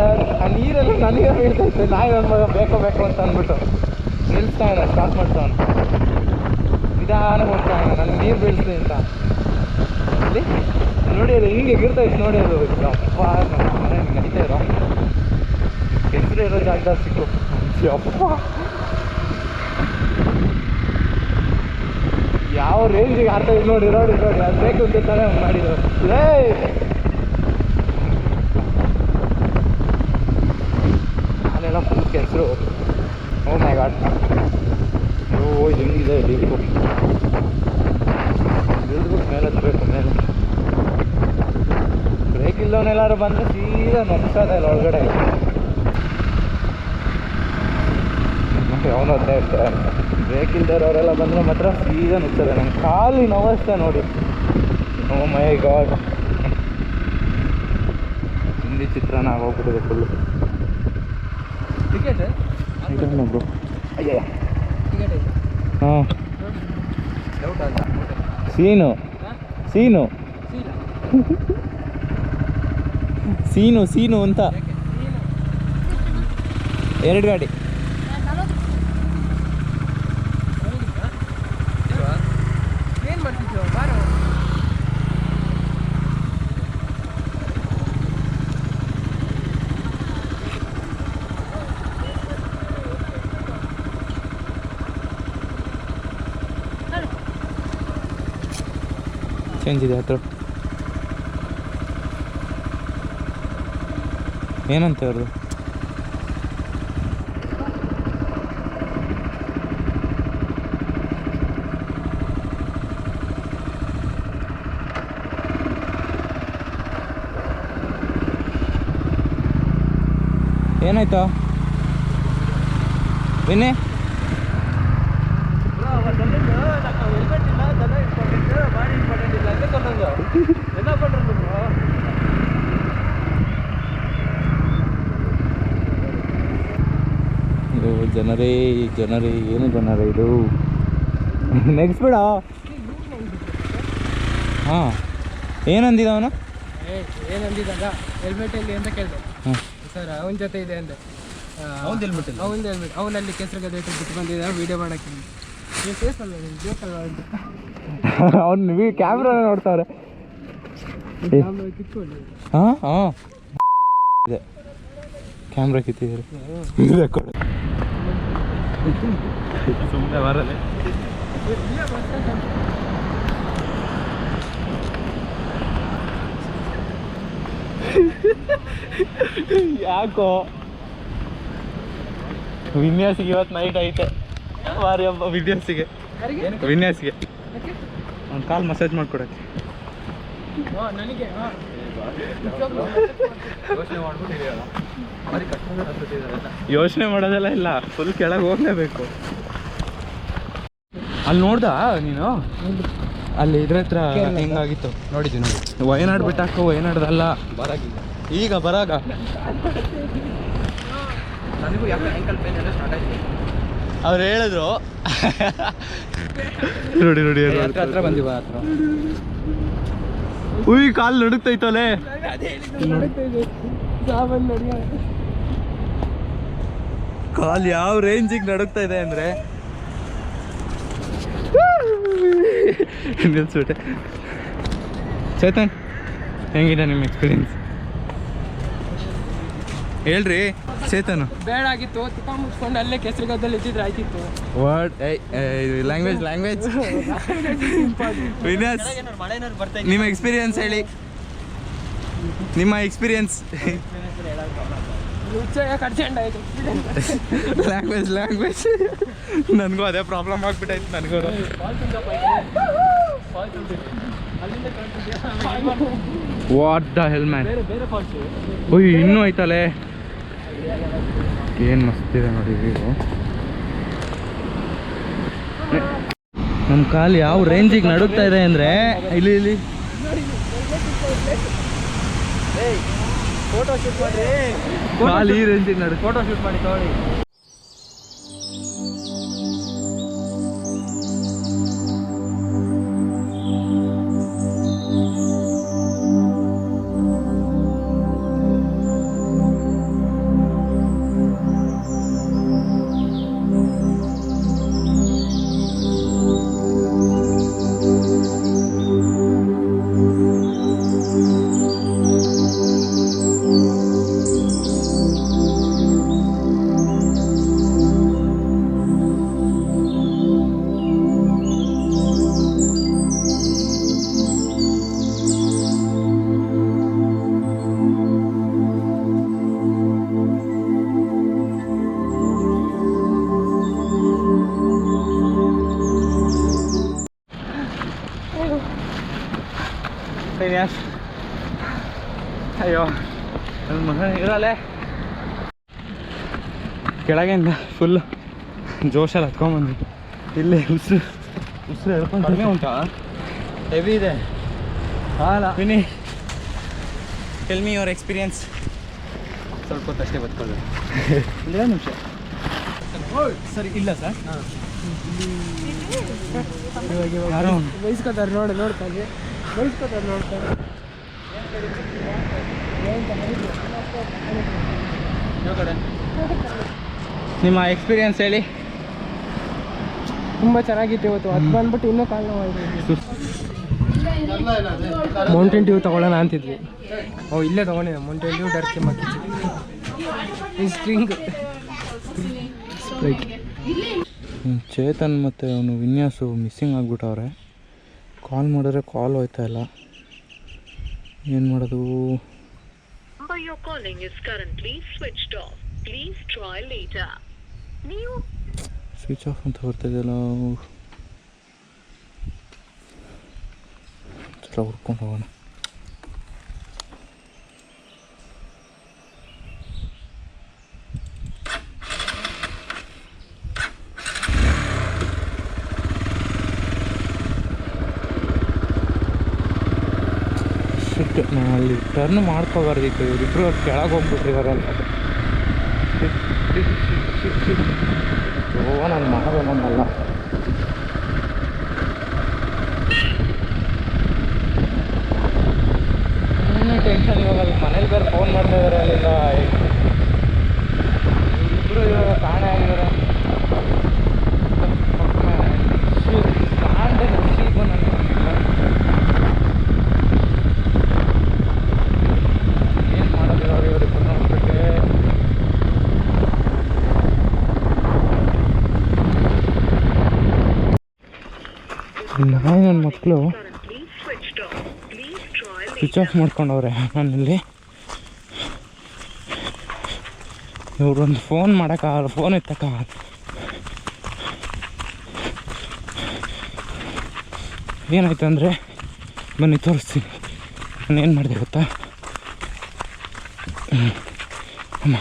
ಆ ನೀರೆಲ್ಲ ನನಗೆ ಬೀಳ್ತೈತೆ. ನಾಯಿ ನನ್ನ ಮಗ ಬೇಕು ಬೇಕು ಅಂತ ಅಂದ್ಬಿಟ್ಟು ನಿಲ್ಲಿಸ್ತಾ ಇಲ್ಲ, ಸ್ಟಾಪ್ ಮಾಡ್ತಾವನು. ನಿಧಾನ ಹೋಗ್ತಾ ಇಲ್ಲ, ನನಗೆ ನೀರು ಬೀಳ್ತೀನಿ ಅಂತ. ಅಲ್ಲಿ ನೋಡಿ ಅದು ಹಿಂಗೆ ಎಗಿರ್ತೈತೆ ನೋಡಿ. ಅದು ಅಪ್ಪ ನಮ್ಮ ಮನೆ ನಡೀತಾ ಇರೋ ಕೆಸರು ಇರೋ ಜಾಗದಾಗ ಸಿಕ್ಕು. ಅಪ್ಪ ಯಾವ ರೇಂಜಿಗೆ ಆಡ್ತಾ ಇದೆ ನೋಡಿ. ನೋಡಿ ನೋಡಿ ಅದು ಬೇಕು ಅಂತ ತಾನೇ ಮಾಡಿದ್ರು. ಅಲ್ಲೆಲ್ಲ ಫುಲ್ ಕೆಸರು. ಓ ಮೈ ಗಾಡ್, ಓ ಹೆಂಗಿದೆ ಡೀಪು. ಇಳಿದ್ಬಿಟ್ಟು ಮೇಲೆ ಹತ್ಬೇಕು. ಮೇಲೆ ಬ್ರೇಕ್ ಇಲ್ಲವನ್ನೆಲ್ಲರೂ ಬಂದರೆ ಸೀದಾ ನಗ್ಸೋದ ಇಲ್ಲ ಒಳಗಡೆ. ಅವನು ಅದೇ ಇರ್ತಾರೆ. ಬ್ರೇಕ್ ಇಲ್ದಿರೋರೆಲ್ಲ ಬಂದರೆ ಮಾತ್ರ ಸೀದಾ ನುಗ್ತಾರೆ. ನಮ್ಮ ಕಾಲಿನ ಅವಸ್ಥೆ ನೋಡಿ. ಓ ಮೈ ಗಾಡ್, ಹಿಂದಿ ಚಿತ್ರಾನ್ನ ಆಗೋಗ್ಬಿಟ್ಟಿದೆ ಫುಲ್ಲು. Ticket bro? ಅಯ್ಯ ಹಾಂ, ಸೀನು ಸೀನು ಸೀನು ಸೀನು ಅಂತ 2 ಗಾಡಿ. ಚೇಂಜ್ ಇದೆ ಹತ್ರ. ಏನಂತ ಅವ್ರದ್ದು? ಏನಾಯ್ತಾ ವಿನಯ್? ಜನರೇ ಜನರೇ, ಏನು ಜನರೇ ಇದು. ನೆಕ್ಸ್ಟ್ ಬಿಡ. ಹಾಂ, ಏನಂದಿದ ಅವನು? ಏನಂದಿದ್ದಾಗ ಹೆಲ್ಮೆಟ್ ಎಲ್ಲಿ ಅಂತ ಕೇಳಿದೆ. ಸರ್ ಅವನ ಜೊತೆ ಇದೆ ಅಂದೆ. ಅವನದು ಹೆಲ್ಮೆಟ್, ಅವನಲ್ಲಿ ಕೆಸರು ಗದ್ದೆ ಬಿಟ್ಟು ಬಂದಿದ್ದ ವೀಡಿಯೋ ಮಾಡೋಕ್ಕೆ. ನೀವು ಫೇಸ್ ಅಲ್ಲ, ನೀವು ಬೇಕಲ್ವ ಅಂತ ಅವ್ನು ಕ್ಯಾಮ್ರಾನ ನೋಡ್ತಾವ್ರೆ. ಕಿತ್ಕೊಳ್ಳಿ. ಹಾಂ ಹಾಂ, ಇದೆ ಕ್ಯಾಮ್ರಾ ಕಿತ್ತಿದ್ದಾರೆ. ಸುಮ್ಮನೆ ಬರಲ್ಲ. ಯಾಕೋ ವಿನ್ಯಾಸಿಗೆ ಇವತ್ತು ನೈಟ್ ಐತೆ. ಮಾರಿ ಹಬ್ಬ ವಿನ್ಯಾಸಿಗೆ ಅವ್ನ ಕಾಲು ಮಸಾಜ್ ಮಾಡ್ಕೊಡಕ್ಕೆ. ನನಗೆ ಯೋಚನೆ ಮಾಡೋದೆಲ್ಲ ಇಲ್ಲ, ಫುಲ್ ಕೆಳಗೆ ಹೋಗ್ಲೇಬೇಕು. ಅಲ್ಲಿ ನೋಡ್ದ ನೀನು? ಅಲ್ಲಿ ಇದ್ರ ಹತ್ರ ಹೆಂಗಾಗಿತ್ತು ನೋಡಿದ್ವಿ. ನೋಡಿ ವಯನಾಡ್ ಬಿಟ್ಟಾಕು, ವಯನಾಡ್ದಲ್ಲ ಈಗ ಬರಾಗ. ನನಗೂ ಯಾಕೆ ಆ್ಯಂಕಲ್ ಪೇನ್ ಎಲ್ಲ ಸ್ಟಾರ್ಟ್ ಆಗಿದೆ. ಅವ್ರು ಹೇಳಿದ್ರು ನೋಡಿ ನೋಡಿ ಹತ್ರ ಬಂದಿವ ಹತ್ರ. ಉಯ್ ಕಾಲು ನಡುಕ್ತೈತಲೆ. ಕಾಲು ಯಾವ ರೇಂಜಿಗೆ ನಡುಕ್ತಾ ಇದೆ ಅಂದರೆ ನಿಲ್ಸ್ಬಿಟ್ಟೆ. ಚೇತನ್, ಹೆಂಗಿದೆ ನಿಮ್ಮ ಎಕ್ಸ್ಪೀರಿಯನ್ಸ್ ಹೇಳ್ರಿ? ಚೇತನ್ ಬೇಡ ಆಗಿತ್ತು, ತುಪ್ಪ ಮುಚ್ಕೊಂಡು ಅಲ್ಲೇ ಕೆಸರು ಗದ್ದೆಲ್ಲಿ ಇದ್ದಿದ್ರೆ ಆಯ್ತಿತ್ತು. ವರ್ಡ್ ಲ್ಯಾಂಗ್ವೇಜ್ ವಿನ್ಯಾಸ್, ನಿಮ್ಮ ಎಕ್ಸ್ಪೀರಿಯನ್ಸ್ ಹೇಳಿ. ನಿಮ್ಮ ಎಕ್ಸ್ಪೀರಿಯನ್ಸ್ ಲ್ಯಾಂಗ್ವೇಜ್ ನನಗೂ ಅದೇ ಪ್ರಾಬ್ಲಮ್ ಆಗ್ಬಿಟ್ಟೈತೆ. ನನಗೂ ವಾಟ್ ದ ಹೆಲ್ ಮ್ಯಾನ್. ಓಯ್ ಇನ್ನೂ ಐತಲೆ, ಏನು ಮಸ್ತಿದೆ ನೋಡಿ ವ್ಯೂ. ನಮ್ಮ ಕಾಲು ಯಾವ ರೇಂಜಿಗೆ ನಡುಕ್ತಾ ಇದೆ ಅಂದರೆ ಇಲ್ಲಿ ಫೋಟೋ ಶೂಟ್ ಮಾಡಿ, ಕಾಲು ಈ ರೇಂಜಿಗೆ ನಡು. ಫೋಟೋ ಶೂಟ್ ಮಾಡಿ ತಗೊಳ್ಳಿ. ಇರಲ್ಲೇ ಕೆಳಗಿಂದ ಫುಲ್ ಜೋಶಲ್ಲಿ ಹತ್ಕೊಂಡ್ಬಂದ್ವಿ. ಇಲ್ಲಿ ಉಸಿರು ಹೇಳ್ಕೊಂಡು ಕಡಿಮೆ ಉಂಟಾ? ಹೆವಿ ಇದೆ ಹಾಲ. ವಿನಿ, ಟೆಲ್ ಮಿ ಯುವರ್ ಎಕ್ಸ್ಪೀರಿಯನ್ಸ್. ಸ್ವಲ್ಪ ಹೊತ್ತಷ್ಟೇ ಬತ್ಕೊಳ್ಳಿ. 2 ನಿಮಿಷ ಸರಿ. ಇಲ್ಲ ಸರ್, ಯಾರೋ ಬಯಸ್ಕೋತಾರೆ ನೋಡ್ತಾರೆ ನಿಮ್ಮ ಎಕ್ಸ್ಪೀರಿಯನ್ಸ್ ಹೇಳಿ. ತುಂಬ ಚೆನ್ನಾಗಿತ್ತು ಇವತ್ತು. ಅದು ಬಂದ್ಬಿಟ್ಟು ಇನ್ನೂ ಕಾಲು ನೋವಾಯಿತು. ಮೌಂಟೇನ್ ಡ್ಯೂ ತೊಗೊಳ್ಳೋಣ ಅಂತಿದ್ವಿ. ಇಲ್ಲೇ ತೊಗೊಂಡಿದ್ದೆ ಮೌಂಟೇನ್ ಡ್ಯೂ ಡರ್ಕಿ ಮಕ್ಕಿಚ್ಚಿ ಈ ಸ್ಟ್ರಿಂಗ್ ಸ್ಪ್ರೈಟ್. ಚೇತನ್ ಮತ್ತು ಅವನು ವಿನ್ಯಾಸು ಮಿಸ್ಸಿಂಗ್ ಆಗಿಬಿಟ್ಟವ್ರೆ. ಕಾಲ್ ಮಾಡಿದ್ರೆ ಕಾಲ್ ಹೋಯ್ತಾ ಇಲ್ಲ, ಏನು ಮಾಡೋದು? ಸ್ವಿಚ್ ಆಫ್ ಅಂತ ಬರ್ತಾಯಿದೆಯಲ್ಲ. ಚಲ ಹುಡ್ಕೊಂಡು ಹೋಗೋಣ. ನಾನು ಅಲ್ಲಿ ಟರ್ನ್ ಮಾಡ್ಕೋಬಾರ್ದಿತ್ತು. ಇವರಿಬ್ಬರು ಕೆಳಗೆ ಹೋಗ್ಬಿಟ್ಟಿದ್ದಾರೆ. ನಾನು ಮಾಡೋದಲ್ಲ. ಇನ್ನೂ ಟೆನ್ಷನ್. ಇವಾಗ ಅಲ್ಲಿ ಮನೇಲಿ ಬೇರೆ ಫೋನ್ ಮಾಡ್ತಾ ಇದ್ದಾರೆ. ಅಲ್ಲಿಂದ ಇಬ್ಬರು ಇವಾಗ ಕಾಣೆ ಆಗಿದ್ದಾರೆ. ಕಾಣೆ ಖುಷಿ ನನಗೆ. ಏನು ಮಾಡೋದು ಇವಾಗ ಇವರಿಬ್ಬರು ನೋಡ್ಬಿಟ್ಟೆ. ನನ್ನ ಮಕ್ಕಳು ಸ್ವಿಚ್ ಆಫ್ ಮಾಡ್ಕೊಂಡವ್ರೆ. ನಾನಲ್ಲಿ ಇವ್ರೊಂದು ಫೋನ್ ಮಾಡೋಕ್ಕಾಗಲ್ಲ, ಫೋನ್ ಎತ್ತಕ್ಕಾಗಲ್ಲ. ಏನಾಯ್ತು ಅಂದರೆ ಬನ್ನಿ ತೋರಿಸ್ತೀನಿ. ನಾನು ಏನು ಮಾಡಿದೆ ಗೊತ್ತಾ? ಅಮ್ಮ,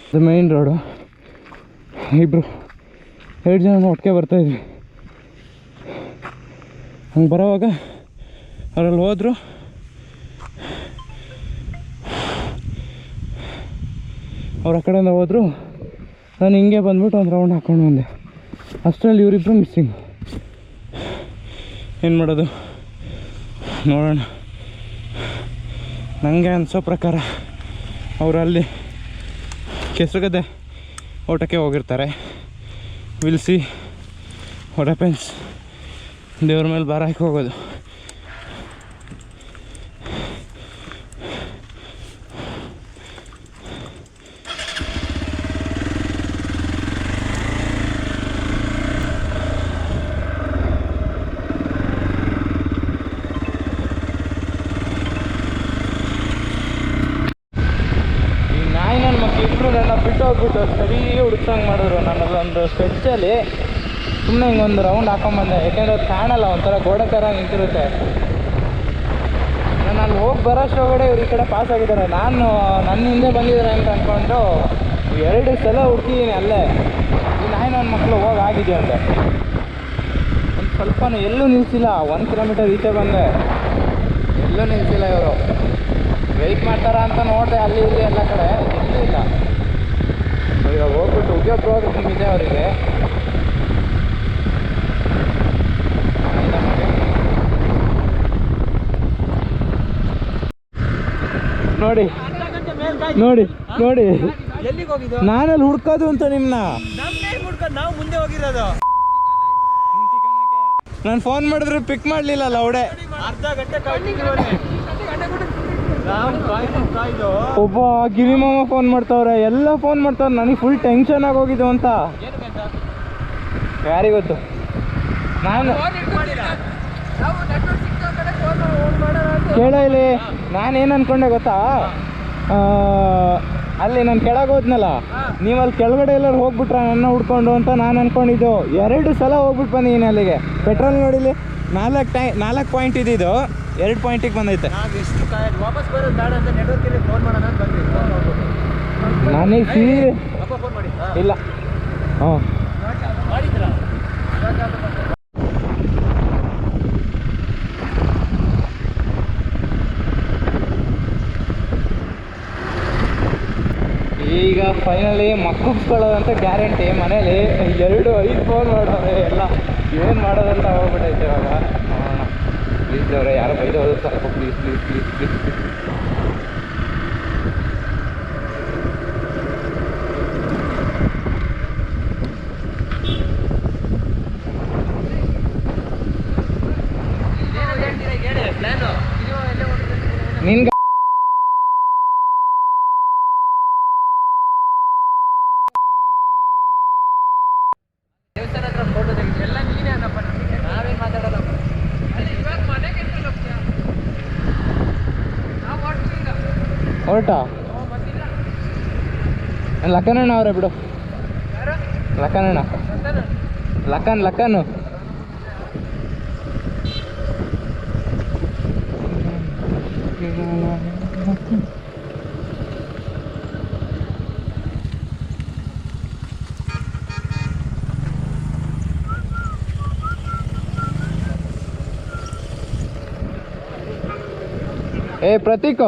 ಅದು ಮೇಯ್ನ್ ರೋಡು. ಇಬ್ಬರು 2 ಜನ ಒಟ್ಟಿಗೆ ಬರ್ತಾಯಿದ್ವಿ. ಹಂಗೆ ಬರೋವಾಗ ಅವರಲ್ಲಿ ಹೋದರು. ಅವ್ರು ಆ ಕಡೆಯಿಂದ ಹೋದರು. ನಾನು ಹಿಂಗೆ ಬಂದ್ಬಿಟ್ಟು ಒಂದು ರೌಂಡ್ ಹಾಕ್ಕೊಂಡು ಬಂದೆ. ಅಷ್ಟರಲ್ಲಿ ಇವರಿಬ್ಬರು ಮಿಸ್ಸಿಂಗ್. ಏನು ಮಾಡೋದು ನೋಡೋಣ. ನನಗೆ ಅನಿಸೋ ಪ್ರಕಾರ ಅವರಲ್ಲಿ ಕೆಸರುಗದ್ದೆ ಓಟಕ್ಕೆ ಹೋಗಿರ್ತಾರೆ. Will see what happens. ದೇವ್ರ ಮೇಲೆ ಭಾರ ಹಾಕಿ ಹೋಗೋದು. ಈ ನಾಯಿ ನನ್ನ ಮಕ್ಕಳಿಬ್ರು ನನ್ನ ಬಿಟ್ಟು ಹೋಗ್ಬಿಟ್ಟು ಸರಿ ಹುಡುಕ್ಸಂಗೆ ಮಾಡಿದ್ರು. ನನ್ನದೊಂದು ಸ್ಟ್ರೆಚ್ಚಲ್ಲಿ ಸುಮ್ಮನೆ ಹಿಂಗೊಂದು ರೌಂಡ್ ಹಾಕೊಂಬಂದೆ. ಯಾಕೆಂದರೆ ಅದು ಕಾಣಲ್ಲ, ಒಂಥರ ಗೋಡೆ ಥರ ನಿಂತಿರುತ್ತೆ. ನಾನು ಅಲ್ಲಿ ಹೋಗಿ ಬರೋಷ್ಟೊಳಗಡೆ ಇವ್ರು ಈ ಕಡೆ ಪಾಸ್ ಆಗಿದ್ದಾರೆ. ನಾನು ನನ್ನ ಹಿಂದೆ ಬಂದಿದ್ದಾರೆ ಅಂತ ಅಂದ್ಕೊಂಡು 2 ಸಲ ಹುಡುಕಿದ್ದೀನಿ ಅಲ್ಲೇ. ಈ ನಾಯಿ ನನ್ನ ಮಕ್ಕಳು ಹೋಗಿ ಆಗಿದೆ ಅಂದೆ. ಒಂದು ಸ್ವಲ್ಪನೂ ಎಲ್ಲೂ ನಿಲ್ಲಿಸಿಲ್ಲ. 1 ಕಿಲೋಮೀಟರ್ ಈಚೆ ಬಂದೆ, ಎಲ್ಲೂ ನಿಲ್ಲಿಸಿಲ್ಲ. ಇವರು ವೆಯ್ಟ್ ಮಾಡ್ತಾರ ಅಂತ ನೋಡಿದೆ ಅಲ್ಲಿ ಇಲ್ಲಿ ಎಲ್ಲ ಕಡೆ, ಎಲ್ಲೂ ಇಲ್ಲ. ಇವಾಗ ಹೋಗ್ಬಿಟ್ಟು ಉದ್ಯೋಗ ಪ್ರೋಗ್ರಾಮ್ ಇದೆ ಅವರಿಗೆ. ನೋಡಿ ನೋಡಿ ನೋಡಿ, ಎಲ್ಲಿಗೆ ಹೋಗಿದ್ದು? ನಾನಲ್ಲಿ ಹುಡ್ಕೋದು ಅಂತ ನಿಮ್ಮನ್ನ. ನಾವು ಮುಂದೆ ಹೋಗಿರೋದು. ನಾನು ಫೋನ್ ಮಾಡಿದ್ರೆ ಪಿಕ್ ಮಾಡಲಿಲ್ಲ ಲೌಡೆ. ಅರ್ಧ ಗಂಟೆ ಒಬ್ಬ ಗಿರಿಮಾಮ ಫೋನ್ ಮಾಡ್ತಾವ್ರೆ, ಎಲ್ಲ ಫೋನ್ ಮಾಡ್ತಾವ್ರೆ. ನನಗೆ ಫುಲ್ ಟೆನ್ಷನ್ ಆಗೋಗಿದ್ದು ಅಂತ. ಯಾರಿಗೊತ್ತು? ನಾನು ಕೇಳ ಇಲ್ಲಿ ನಾನೇನು ಅಂದ್ಕೊಂಡೆ ಗೊತ್ತಾ? ಅಲ್ಲಿ ನಾನು ಕೆಳಗೆ ಹೋದ್ನಲ್ಲ, ನೀವು ಅಲ್ಲಿ ಕೆಳಗಡೆ ಎಲ್ಲರೂ ಹೋಗ್ಬಿಟ್ರೆ ನನ್ನ ಹುಡ್ಕೊಂಡು ಅಂತ ನಾನು ಅಂದ್ಕೊಂಡಿದ್ದು. 2 ಸಲ ಹೋಗ್ಬಿಟ್ಟು ಬಂದಿದ್ದೀನಿ ಅಲ್ಲಿಗೆ. ಪೆಟ್ರೋಲ್ ನೋಡಿಲಿ 4 ಪಾಯಿಂಟ್ ಇದ್ದಿದ್ದು 2 ಪಾಯಿಂಟಿಗೆ ಬಂದೈತೆ. ನಾವು ಎಷ್ಟು ವಾಪಸ್ ಬರೋದು ಬೇಡ ಅಂತ ನೆಟ್ವರ್ಕಿಗೆ ಫೋನ್ ಮಾಡೋಣ ಅಂತ ಬಂದ್ವಿ. ಫೋನ್ ಮಾಡ್ಬೋದು ನನಗೆ ಅಪ್ಪ ಫೋನ್ ಮಾಡಿ ಇಲ್ಲ. ಹ್ಞೂ ಮಾಡಿದ್ರಾ? ಈಗ ಫೈನಲಿ ಮಕ್ಕಳಿಸ್ಕೊಳ್ಳೋದಂತ ಗ್ಯಾರಂಟಿ. ಮನೇಲಿ 2-5 ಫೋನ್ ಮಾಡೋರೆ ಎಲ್ಲ ಏನು ಮಾಡೋದಂತ ಹೋಗ್ಬಿಟ್ಟೈತೆ ಇವಾಗ. ನೋಡೋಣ ಪ್ಲೀಸ್ ದೇವ್ರೆ, ಯಾರೋ ಬೈದವರು ಸ್ವಲ್ಪ please please please please please. ನಿನ್ಗೆ ದೇವಸ್ಥಾನ ಹತ್ರ ಫೋಟೋ ತೆಗೆದು ಎಲ್ಲ ನೀನೇ ಅನ್ನಪ್ಪ, ನಮಗೆ ನಾವೇನು ಮಾತಾಡೋಲ್ಲ. ಇವಾಗ ಮನೆಗೆ ಹೋಗ್ತೀಯಾ? ನಾವು ಹೊರಡ್ತೀವಿ ಈಗ. ಹೊರಟಾ ಬಂದಿಲ್ಲ. ಲಕ್ಕನಣ್ಣ ಅವರೇ ಬಿಡು. ಯಾರು? ಲಕ್ಕನಣ್ಣ. ಲಕ್ಕನ್ ಏ ಪ್ರತೀಕ್